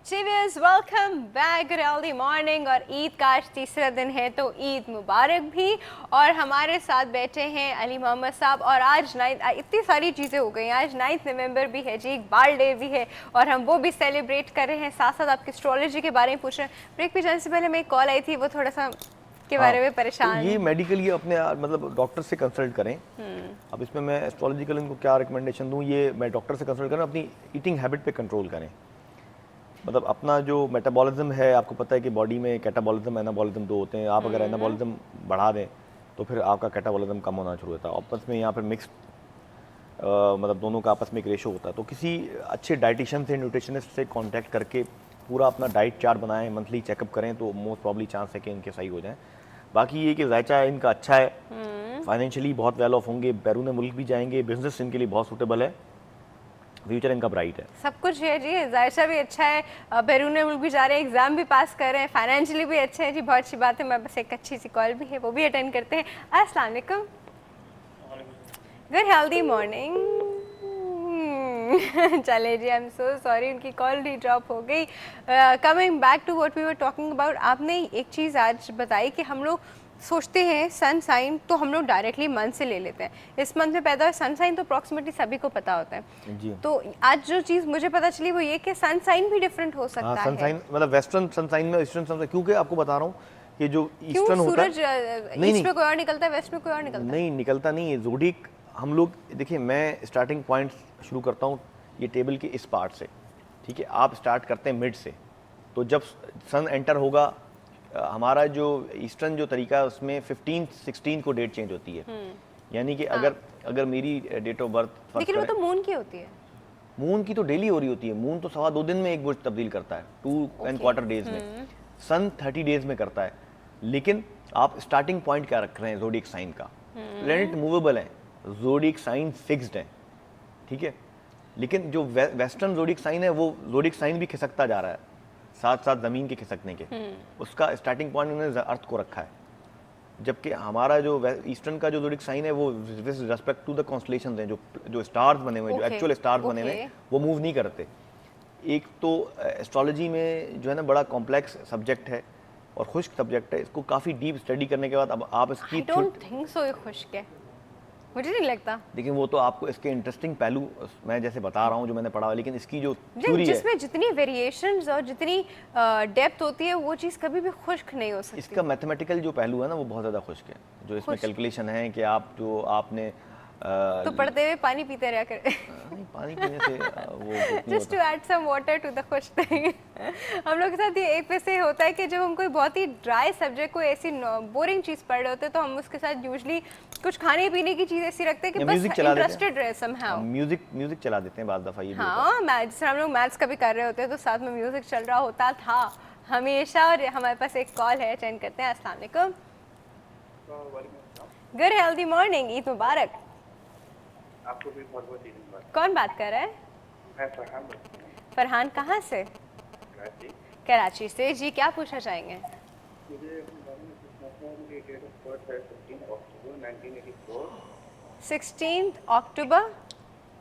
चिवियर्स welcome back early morning. और ईद का आज तीसरा दिन है तो ईद मुबारक भी। और हमारे साथ बैठे हैं अली मोहम्मद साहब। और आज इतनी सारी चीज़ें हो गई, आज 9 नवंबर भी है जी, इकबाल डे भी है और हम वो भी सेलिब्रेट कर रहे हैं। साथ साथ आपकी एस्ट्रोलॉजी के बारे में पूछ रहे हैं। ब्रेक पे जाने से पहले मैं एक कॉल आई थी, वो थोड़ा सा के बारे में परेशान। तो ये मेडिकली अपने मतलब डॉक्टर से कंसल्ट करें। अब इसमें मैं एस्ट्रोलॉजिकल इनको क्या रिकमेंडेशन दूं, ये मैं डॉक्टर से कंसल्ट करें। अपनी ईटिंग हैबिट पे कंट्रोल करें। मतलब अपना जो मेटाबॉलिज्म है, आपको पता है कि बॉडी में कैटाबॉलिज्म एनाबॉलिज्म दो होते हैं। आप अगर एनाबॉलिज्म बढ़ा दें तो फिर आपका कैटाबॉलिज्म कम होना शुरू होता है। आपस में यहाँ पर मिक्स मतलब दोनों का आपस में एक रेशो होता है। तो किसी अच्छे डाइटिशियन से, न्यूट्रिशनिस्ट से कांटेक्ट करके पूरा अपना डाइट चार्ट बनाएं, मंथली चेकअप करें तो मोस्ट प्रॉब्ली चांस है कि इनके सही हो जाएं। बाकी ये कि जायचा इनका अच्छा है, फाइनेंशियली बहुत वेल ऑफ होंगे, बैरून मुल्क भी जाएंगे, बिजनेस इनके लिए बहुत सूटेबल है, फ्यूचर इनका ब्राइट है। सब कुछ है जी, जायशा भी अच्छा है, बैरून मुल्क भी जा रहे हैं, एग्जाम भी पास कर रहे हैं, फाइनेंशियली भी अच्छे हैं जी। बहुत अच्छी बात है। मैं बस एक अच्छी सी कॉल भी है, वो भी अटेंड करते हैं। अस्सलाम वालेकुम, गुड हेल्दी मॉर्निंग। चले जी, आई एम सो सॉरी, उनकी कॉल ही ड्रॉप हो गई। Coming back to what we were talking about, आपने एक चीज़ आज बताई कि हम लोग सोचते हैं सन साइन तो हम लोग डायरेक्टली मंथ से ले लेते हैं। इस मंथ में पैदा है सन साइन तो अप्रॉक्सीमेटली सभी को पता होता है जी। तो आज जो चीज़ मुझे पता चली वो ये कि सन साइन भी डिफरेंट हो सकता है। सन साइन मतलब वेस्टर्न सन साइन में ईस्टर्न सन साइन, क्योंकि आपको बता रहा हूँ कि जो ईस्टर्न होता है, सूरज ईस्ट में कोई और निकलता है, वेस्ट में कोई और निकलता है। नहीं निकलता नहीं है ज़ोडिक। हम लोग देखिए, मैं स्टार्टिंग पॉइंट शुरू करता हूँ ये टेबल के इस पार्ट से, ठीक है। आप स्टार्ट करते हैं मिड से, तो जब सन एंटर होगा, हमारा जो ईस्टर्न जो तरीका है उसमें 15-16 को डेट चेंज होती है। यानी कि अगर मेरी डेट ऑफ बर्थ, लेकिन वो तो मून की होती है। मून की तो डेली हो रही होती है। मून तो 2.25 दिन में एक बुर्ज तब्दील करता है, 2¼ डेज में। सन 30 डेज में करता है। लेकिन आप स्टार्टिंग पॉइंट क्या रख रहे हैं ज़ोडिएक साइन का? प्लैनेट मूवेबल है, ज़ोडिएक साइन फिक्स्ड है, ठीक है। लेकिन जो वेस्टर्न ज़ोडिएक साइन है वो ज़ोडिएक साइन भी खिसकता जा रहा है साथ साथ ज़मीन के खिसकने के। उसका स्टार्टिंग पॉइंट उन्होंने अर्थ को रखा है। जबकि हमारा जो ईस्टर्न का जो ज़ोडिएक साइन है वो with respect to the constellations हैं, जो स्टार्स बने हुए हैं, जो एक्चुअल स्टार्स बने हुए हैं, वो मूव नहीं करते। एक तो एस्ट्रोलॉजी में जो है ना बड़ा कॉम्प्लेक्स सब्जेक्ट है और खुश्क सब्जेक्ट है। इसको काफ़ी डीप स्टडी करने के बाद अब आप इसकी I don't think so ये खुश्क है, मुझे नहीं लगता। लेकिन वो तो आपको इसके इंटरेस्टिंग पहलू मैं जैसे बता रहा हूँ जो मैंने पढ़ा, लेकिन इसकी जो थ्योरी है जिसमें जितनी वेरिएशंस और जितनी डेप्थ होती है वो चीज़ कभी भी खुश्क नहीं हो सकती। इसका मैथमेटिकल जो पहलू है ना वो बहुत ज़्यादा खुश्क है। जो इसमें कैलकुलेशन है कि आप जो आपने तो पढ़ते हुए पानी पीते रहा कर। नहीं, पानी पीने से वो just to add some water to the खुश्क थिंग। हम लोग के साथ ये एक वैसे होता है कि जब हम कोई बहुत ही ड्राई सब्जेक्ट को ऐसी बोरिंग चीज़ पढ़ रहे होते हैं तो हम उसके साथ यूजली कुछ खाने पीने की चीज़ ऐसी रखते हैं कि बस इंटरेस्टेड रहे समहाउ। म्यूजिक चला देते हैं बाद दफ़ा ये। हाँ, मैथ्स हम लोग मैथ्स कभी कर रहे होते हैं तो साथ में म्यूजिक चल रहा होता था हमेशा। और हमारे पास एक कॉल है, अटेंड करते हैं। अस्सलाम वालेकुम, गुड हेल्दी मॉर्निंग, ईद मुबारक। आपको भी बहुत बहुत ईद मुबारक। कौन बात कर रहा है? मैं फरहान। फरहान कहाँ से? कराची से जी। क्या पूछना चाहेंगे? मुझे अपने बारे में पूछना था। मेरी डेट ऑफ बर्थ है 16 अक्टूबर 1984। 16 अक्टूबर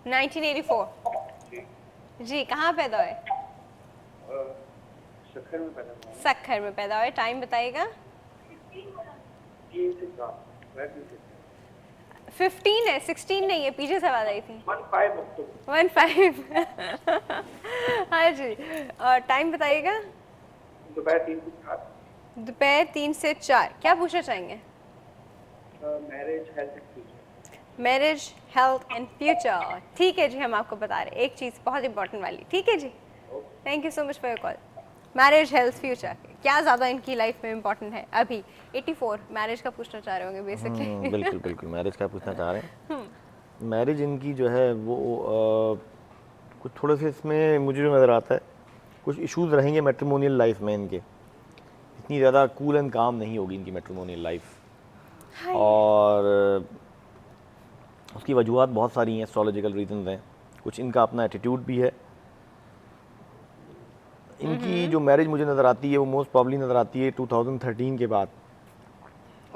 1984 जी। कहाँ पैदा हुए? सक्खर में पैदा हुआ। सक्खर में पैदा हुए। टाइम बताइएगा। 15 है, 16 नहीं है, पीछे से आवाज आई थी। 15 अक्टूबर 15 हाँ जी। और टाइम बताइएगा। दोपहर 3 से 4। दोपहर 3 से 4। क्या पूछना चाहेंगे? Marriage, health and future. Marriage, health and future. ठीक है जी, हम आपको बता रहे हैं एक चीज़ बहुत इंपॉर्टेंट वाली। ठीक है जी, thank you so much for your call. Marriage, health, future क्या ज़्यादा इनकी लाइफ में इंपॉर्टेंट है अभी? 84 मैरिज का पूछना चाह रहे होंगे बेसिकली। बिल्कुल बिल्कुल, मैरिज का पूछना चाह रहे हैं। मैरिज इनकी जो है वो कुछ थोड़े से इसमें मुझे जो नज़र आता है कुछ इश्यूज रहेंगे मैट्रिमोनियल लाइफ में इनके। इतनी ज़्यादा कूल एंड काम नहीं होगी इनकी मैट्रिमोनियल लाइफ। और उसकी वजूहत बहुत सारी हैं, एस्ट्रोलॉजिकल रीजंस हैं। कुछ इनका अपना एटीट्यूड भी है। इनकी जो मैरिज मुझे नज़र आती है वो मोस्ट प्रॉब्ली नज़र आती है 2013 के बाद।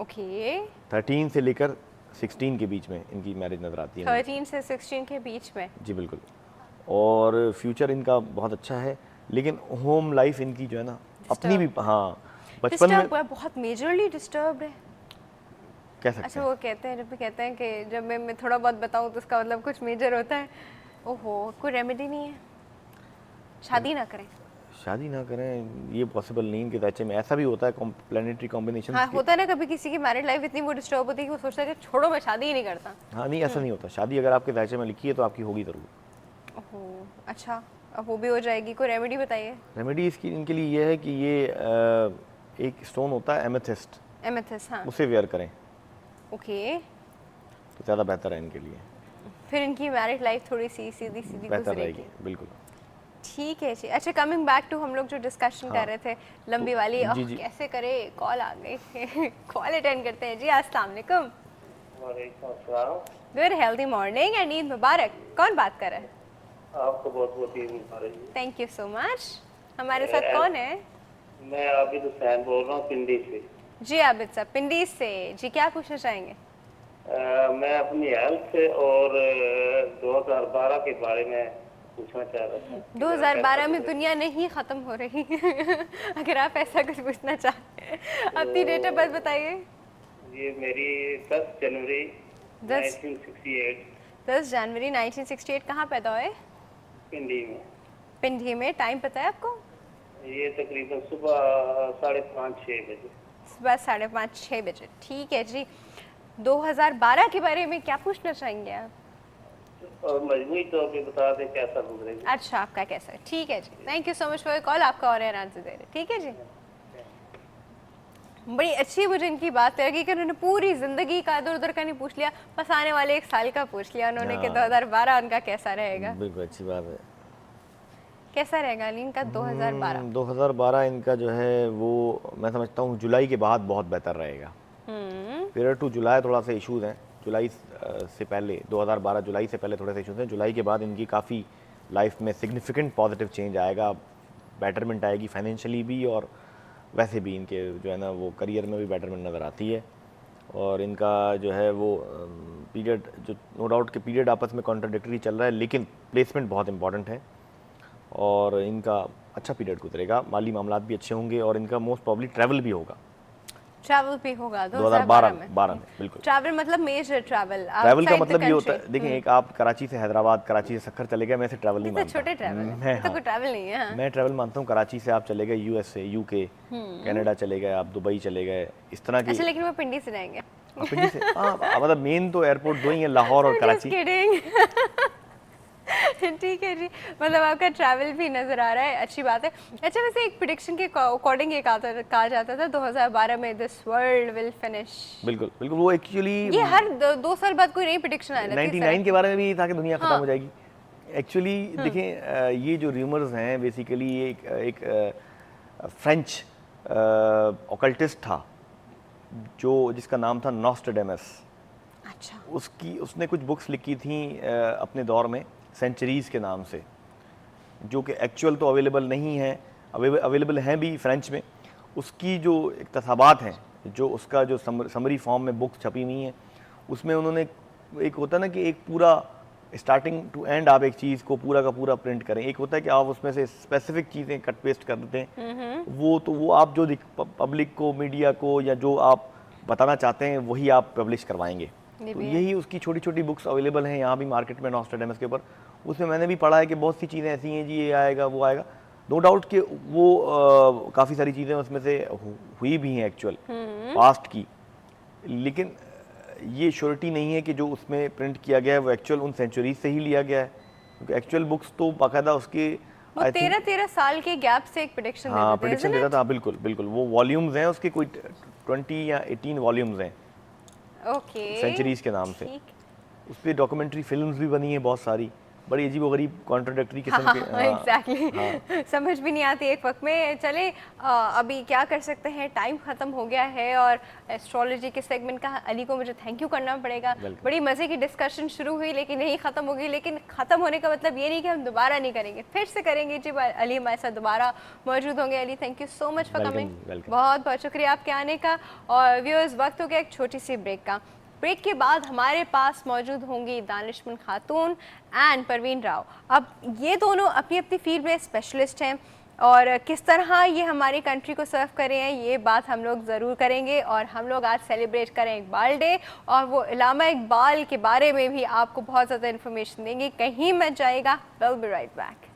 ओके 13 से लेकर 16 के बीच में इनकी मैरिज नज़र आती है। 13 से 16 के बीच में जी बिल्कुल। और फ्यूचर इनका बहुत अच्छा है। लेकिन होम लाइफ इनकी जो है ना अपनी भी, हाँ बचपन में डिस्टर्ब है, बहुत मेजरली डिस्टर्ब है। कह सकते अच्छा हैं। वो कहते हैं, जब भी कहते हैं कि जब मैं थोड़ा बहुत बताऊं तो उसका मतलब कुछ मेजर होता है। ओहो, कोई रेमेडी नहीं है? शादी ना करें? शादी ना करें ये पॉसिबल नहीं, इनके दायचे में ऐसा भी होता है प्लानिटरी कॉम्बिनेशन। हाँ होता है ना, कभी किसी की मैरिड लाइफ इतनी वो डिस्टर्ब होती है कि वो सोचता है कि छोड़ो मैं शादी ही नहीं करता। हाँ नहीं ऐसा नहीं होता, शादी अगर आपके दायचे में लिखी है तो आपकी होगी जरूर। ओहो अच्छा, अब वो भी हो जाएगी। कोई रेमेडी बताइए। रेमेडी इसकी इनके लिए ये है कि ये एक स्टोन होता है एमेथिस्ट, एमेथिस्ट, हाँ उसे वेयर करें ओके। तो ज़्यादा बेहतर है इनके लिए, फिर इनकी मैरिड लाइफ थोड़ी सी सीधी सीधी बेहतर गुजरेगी। रहेगी बिल्कुल। ठीक है जी। अच्छा कमिंग बैक टू हम लोग जो डिस्कशन हाँ। कर रहे थे लंबी वाली, जी, जी। कैसे करे, कॉल आ गई कॉल अटेंड करते हैं जी। अस्सलाम वालेकुम। वालेकुम अस्सलाम। Good healthy morning and Eid मुबारक। कौन बात कर रहा है? आपको बहुत बहुत ईद मुबारक। Thank you so much. हमारे साथ कौन है? मैं आबिद हुसैन बोल रहा हूँ पिंडी से। जी आबिद साहब पिंडी से जी, क्या पूछना चाहेंगे? मैं अपनी हेल्थ और 2012 के बारे में पूछना चाह रहा था। 2012 में दुनिया नहीं ख़त्म हो रही अगर आप ऐसा कुछ पूछना चाहते हैं। अपनी डेट ऑफ बर्थ बताइए। ये मेरी 10 जनवरी 10 1968 10 जनवरी 1968। कहाँ पैदा हुए? पिंडी में। पिंडी में। टाइम पता है आपको? ये तकरीबन सुबह 5:30-6 बजे। सुबह 5:30-6 बजे। ठीक है जी। 2012 के बारे में क्या पूछना चाहेंगे आप? और मजमूई तौर पे बता दें कैसा गुजरेगा। अच्छा आपका कैसा है? ठीक है जी, thank you so much for call. आपका और आंसर दे रहे, ठीक है जी। बड़ी अच्छी मुझे इनकी बात लगी कि उन्होंने पूरी जिंदगी का इधर उधर का नहीं पूछ लिया, बस आने वाले 1 साल का पूछ लिया उन्होंने कि 2012 उनका कैसा रहेगा। बिल्कुल अच्छी बात है। कैसा रहेगा अली इनका 2012? 2012 इनका जो है वो मैं समझता हूँ जुलाई के बाद बहुत बेहतर रहेगा। पीरियड टू जुलाई थोड़ा सा इशूज़ हैं, जुलाई से पहले 2012 जुलाई से पहले थोड़े से इशूज़ हैं। जुलाई के बाद इनकी काफ़ी लाइफ में सिग्निफिकेंट पॉजिटिव चेंज आएगा, बेटरमेंट आएगी फाइनेंशियली भी और वैसे भी इनके जो है ना वो करियर में भी बेटरमेंट नज़र आती है। और इनका जो है वो पीरियड जो नो डाउट के पीरियड आपस में कॉन्ट्राडिक्टरी चल रहा है, लेकिन प्लेसमेंट बहुत इंपॉर्टेंट है और इनका अच्छा पीरियड गुजरेगा, माली मामलात भी अच्छे होंगे और इनका मोस्ट प्रॉब्ली ट्रैवल भी होगा। ट्रैवल भी होगा 2012 में बिल्कुल। ट्रैवल मतलब मेजर ट्रैवल? ट्रैवल का मतलब ये होता है, देखें एक आप कराची से हैदराबाद, कराची से सक्खर चले गए, मैं इसे ट्रैवल नहीं मानता। छोटे ट्रैवल मैं तो कोई ट्रैवल नहीं है। मैं ट्रैवल मानता हूँ कराची से आप चले गए यूएसए, यूके, कनाडा चले गए, आप दुबई चले गए, इस तरह की। अच्छा लेकिन वो पिंडी से रहेंगे? पिंडी से हाँ, मतलब मेन तो एयरपोर्ट दो ही हैं, लाहौर और कराची। ठीक है जी, मतलब आपका ट्रैवल भी नजर आ रहा है, अच्छी बात है। अच्छा वैसे एक प्रेडिक्शन के अकॉर्डिंग ये कहा जाता था 2012 में दिस वर्ल्ड विल फिनिश। बिल्कुल बिल्कुल, वो एक्चुअली ये हर 2 साल बाद कोई नई प्रेडिक्शन आने लगती है। 99 के बारे में भी था कि दुनिया खत्म हो जाएगी। एक्चुअली देखें ये जो र्यूमर्स हैं बेसिकली एक फ्रेंच ऑकल्टिस्ट था जो जिसका नाम था नॉस्ट्रेडेमस। अच्छा। उसने कुछ बुक्स लिखी थी अपने दौर में सेंचुरीज़ के नाम से, जो कि एक्चुअल तो अवेलेबल नहीं है, अवेलेबल हैं भी फ्रेंच में। उसकी जो इक्तसाबात हैं, जो उसका जो समरी फॉर्म में बुक्स छपी हुई हैं, उसमें उन्होंने एक होता है ना कि एक पूरा स्टार्टिंग टू एंड आप एक चीज़ को पूरा का पूरा प्रिंट करें। एक होता है कि आप उसमें से स्पेसिफिक चीज़ें कट पेस्ट कर देते हैं, वो आप जो पब्लिक को, मीडिया को या जो आप बताना चाहते हैं वही आप पब्लिश करवाएंगे। तो यही उसकी छोटी छोटी बुक्स अवेलेबल हैं यहाँ भी मार्केट में नॉस्ट्रेडेमस के ऊपर। उसमें मैंने भी पढ़ा है कि बहुत सी चीज़ें ऐसी हैं जी, ये आएगा वो आएगा। नो डाउट कि वो काफ़ी सारी चीज़ें उसमें से हुई भी हैं एक्चुअल पास्ट की, लेकिन ये श्योरिटी नहीं है कि जो उसमें प्रिंट किया गया है वो एक्चुअल उन सेंचुरीज से ही लिया गया है, क्योंकि एक्चुअल बुक्स तो बाकायदा उसके 13 साल के गैप से एक प्रेडिक्शन देते थे। हाँ प्रेडिक्शन देता था, बिल्कुल बिल्कुल। वो वॉल्यूम्स हैं उसके, कोई 20 या 18 वॉल्यूम्स हैं ओके सेंचुरीज के नाम से। उस पर डॉक्यूमेंट्री फिल्म्स भी बनी है बहुत सारी, बड़ी अजीब गरीब कॉन्ट्राडिक्टरी किस्म के। एग्जैक्टली समझ भी नहीं आती एक वक्त में। चले अभी क्या कर सकते हैं, टाइम ख़त्म हो गया है और एस्ट्रोलॉजी के सेगमेंट का अली को मुझे थैंक यू करना पड़ेगा। बड़ी मज़े की डिस्कशन शुरू हुई लेकिन नहीं ख़त्म होगी, लेकिन ख़त्म होने का मतलब ये नहीं कि हम दोबारा नहीं करेंगे, फिर से करेंगे जी। अली हमारे साथ दोबारा मौजूद होंगे। Ali thank you so much for coming, बहुत बहुत शुक्रिया आपके आने का। और व्यूअर्स वक्त हो गया एक छोटी सी ब्रेक का। ब्रेक के बाद हमारे पास मौजूद होंगी दानिशमंद खातून एंड परवीन राव। अब ये दोनों अपनी अपनी फील्ड में स्पेशलिस्ट हैं और किस तरह ये हमारी कंट्री को सर्व कर रहे हैं ये बात हम लोग ज़रूर करेंगे। और हम लोग आज सेलिब्रेट करें इकबाल डे और वो इलामा इकबाल के बारे में भी आपको बहुत ज़्यादा इन्फॉर्मेशन देंगे। कहीं मत जाएगा, विल बी राइट बैक।